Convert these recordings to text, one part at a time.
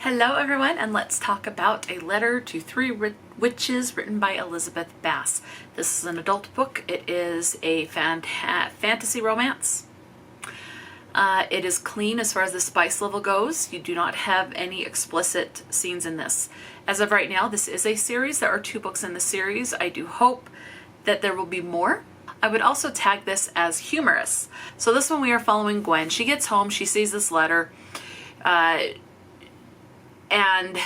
Hello everyone, and let's talk about A Letter to Three Witches written by Elizabeth Bass. This is an adult book. It is a fantasy romance. It is clean as far as the spice level goes. You do not have any explicit scenes in this. As of right now, this is a series. There are 2 books in the series. I do hope that there will be more. I would also tag this as humorous. So this one we are following Gwen. She gets home, she sees this letter, and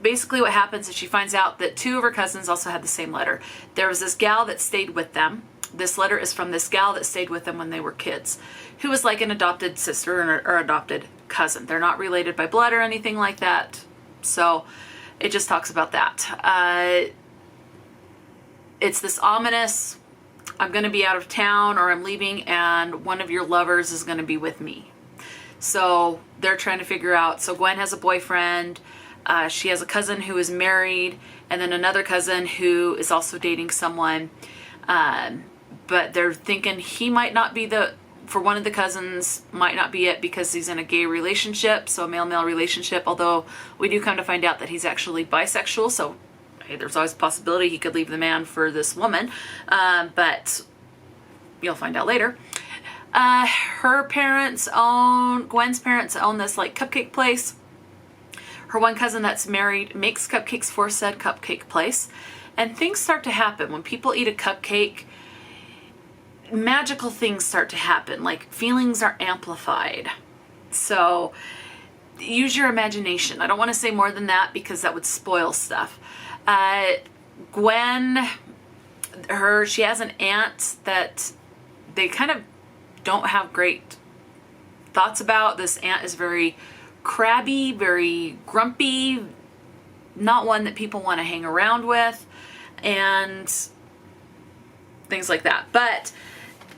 basically what happens is she finds out that 2 of her cousins also had the same letter. There was this gal that stayed with them. This letter is from this gal that stayed with them when they were kids, who was like an adopted sister or adopted cousin. They're not related by blood or anything like that. So it just talks about that. It's this ominous, I'm going to be out of town or I'm leaving and one of your lovers is going to be with me. So they're trying to figure out, so Gwen has a boyfriend, she has a cousin who is married, and then another cousin who is also dating someone, but they're thinking he might not be for one of the cousins, might not be it because he's in a gay relationship, so a male-male relationship, although we do come to find out that he's actually bisexual, so hey, there's always a possibility he could leave the man for this woman, but you'll find out later. Gwen's parents own this like cupcake place. Her one cousin that's married makes cupcakes for said cupcake place. And things start to happen. When people eat a cupcake, magical things start to happen. Like feelings are amplified. So use your imagination. I don't want to say more than that because that would spoil stuff. Gwen, she has an aunt that they kind of don't have great thoughts about. This aunt is very crabby, very grumpy, not one that people want to hang around with, and things like that. But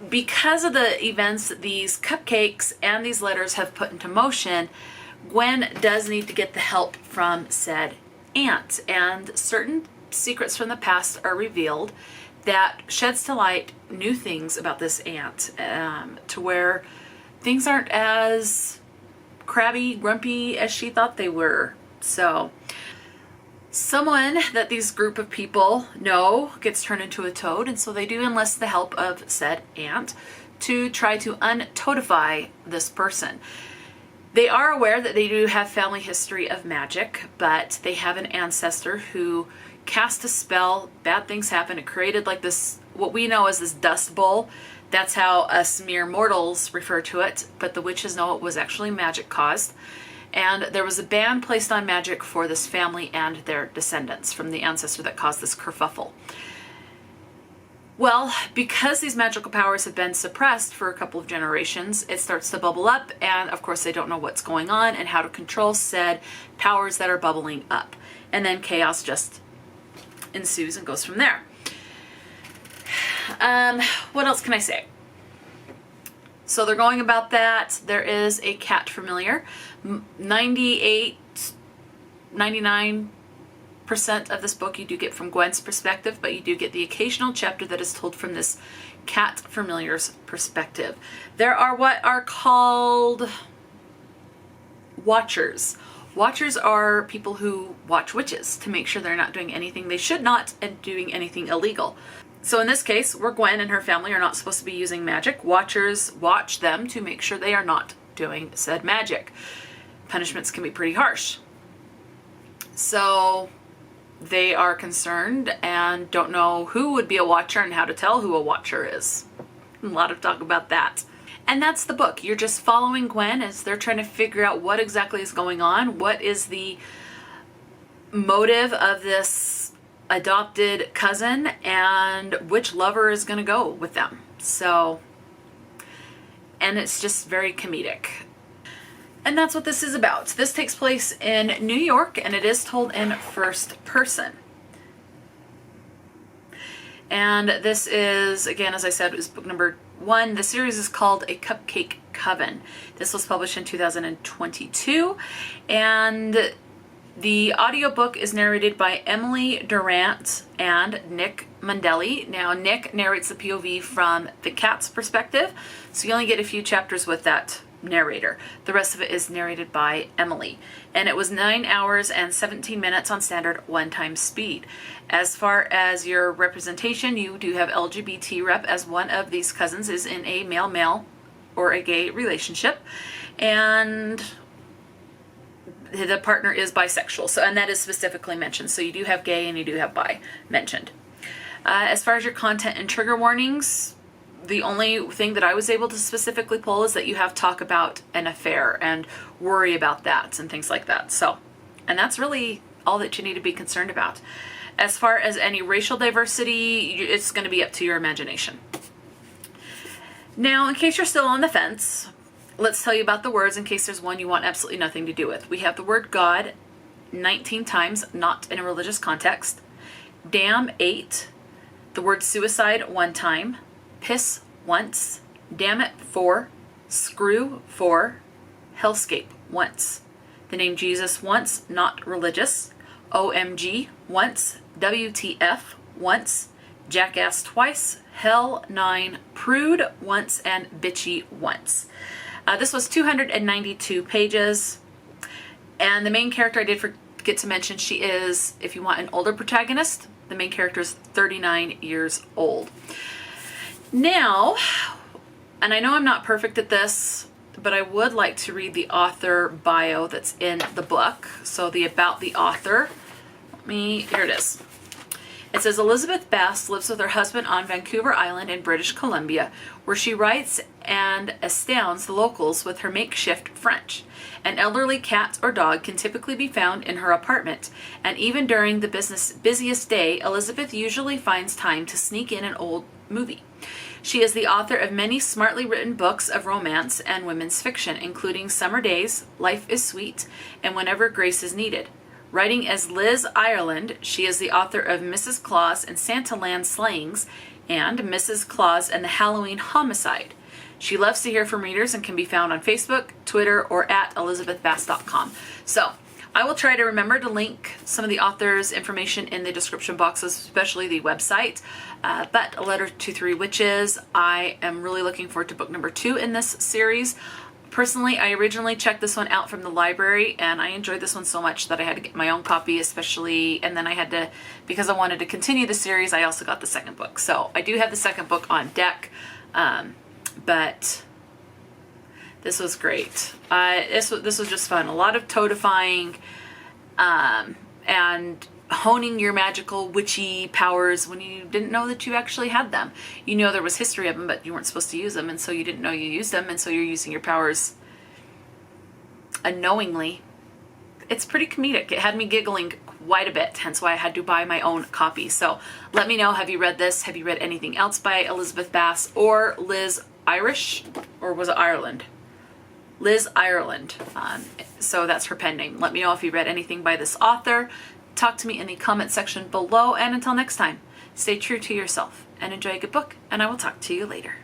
because of the events that these cupcakes and these letters have put into motion, Gwen does need to get the help from said aunt, and certain secrets from the past are revealed that sheds to light new things about this aunt, to where things aren't as crabby, grumpy as she thought they were. So someone that these group of people know gets turned into a toad, and so they do enlist the help of said aunt to try to untoadify this person. They are aware that they do have family history of magic, but they have an ancestor who cast a spell, bad things happen. It created like this, what we know as this dust bowl. That's how us mere mortals refer to it, but the witches know it was actually magic caused. And there was a ban placed on magic for this family and their descendants from the ancestor that caused this kerfuffle. Well, because these magical powers have been suppressed for a couple of generations, it starts to bubble up, and of course they don't know what's going on and how to control said powers that are bubbling up. And then chaos just ensues and goes from there. What else can I say? So they're going about that. There is a cat familiar. 99% of this book you do get from Gwen's perspective, but you do get the occasional chapter that is told from this cat familiar's perspective. There are what are called watchers. Watchers are people who watch witches to make sure they're not doing anything they should not and doing anything illegal. So in this case, where Gwen and her family are not supposed to be using magic, watchers watch them to make sure they are not doing said magic. Punishments can be pretty harsh. So they are concerned and don't know who would be a watcher and how to tell who a watcher is. A lot of talk about that. And that's the book. You're just following Gwen as they're trying to figure out what exactly is going on. What is the motive of this adopted cousin and which lover is going to go with them. So, and it's just very comedic. And that's what this is about. This takes place in New York and it is told in first person. And this is, again, as I said, is book number 1. The series is called A Cupcake Coven. This was published in 2022, and the audiobook is narrated by Emily Durant and Nick Mandelli. Now, Nick narrates the POV from the cat's perspective, so you only get a few chapters with that narrator. The rest of it is narrated by Emily. And it was 9 hours and 17 minutes on standard 1x speed. As far as your representation, you do have LGBT rep, as one of these cousins is in a male-male or a gay relationship. And the partner is bisexual. So, and that is specifically mentioned. So you do have gay and you do have bi mentioned. As far as your content and trigger warnings, the only thing that I was able to specifically pull is that you have talk about an affair and worry about that and things like that. So, and that's really all that you need to be concerned about. As far as any racial diversity, it's going to be up to your imagination. Now, in case you're still on the fence, let's tell you about the words in case there's one you want absolutely nothing to do with. We have the word God 19 times, not in a religious context. Damn 8. The word suicide 1 time. Piss once. Damn it 4. Screw 4. Hellscape once. The name Jesus once, not religious. OMG once. WTF once. Jackass twice. Hell 9. Prude once, and bitchy once. This was 292 pages. And the main character I did forget to mention, she is, if you want an older protagonist, the main character is 39 years old. Now, and I know I'm not perfect at this, but I would like to read the author bio that's in the book. So the about the author, here it is. It says Elizabeth Bass lives with her husband on Vancouver Island in British Columbia, where she writes and astounds the locals with her makeshift French. An elderly cat or dog can typically be found in her apartment, and even during the busiest day, Elizabeth usually finds time to sneak in an old movie. She is the author of many smartly written books of romance and women's fiction, including Summer Days, Life is Sweet, and Whenever Grace is Needed. Writing as Liz Ireland, she is the author of Mrs. Claus and Santaland Slayings and Mrs. Claus and the Halloween Homicide. She loves to hear from readers and can be found on Facebook, Twitter, or at elizabethbass.com. So I will try to remember to link some of the author's information in the description boxes, especially the website. But A Letter to Three Witches, I am really looking forward to book number 2 in this series. Personally, I originally checked this one out from the library, and I enjoyed this one so much that I had to get my own copy, especially, and then I had to, because I wanted to continue the series, I also got the second book. So I do have the second book on deck, but this was great. This was just fun. A lot of toe-defying and honing your magical witchy powers when you didn't know that you actually had them. You know there was history of them, but you weren't supposed to use them, and so you didn't know you used them, and so you're using your powers unknowingly. It's pretty comedic. It had me giggling quite a bit, hence why I had to buy my own copy. So let me know, have you read this? Have you read anything else by Elizabeth Bass or Liz Irish? Or was it Ireland? Liz Ireland. So that's her pen name. Let me know if you read anything by this author. Talk to me in the comment section below, and until next time, stay true to yourself and enjoy a good book, and I will talk to you later.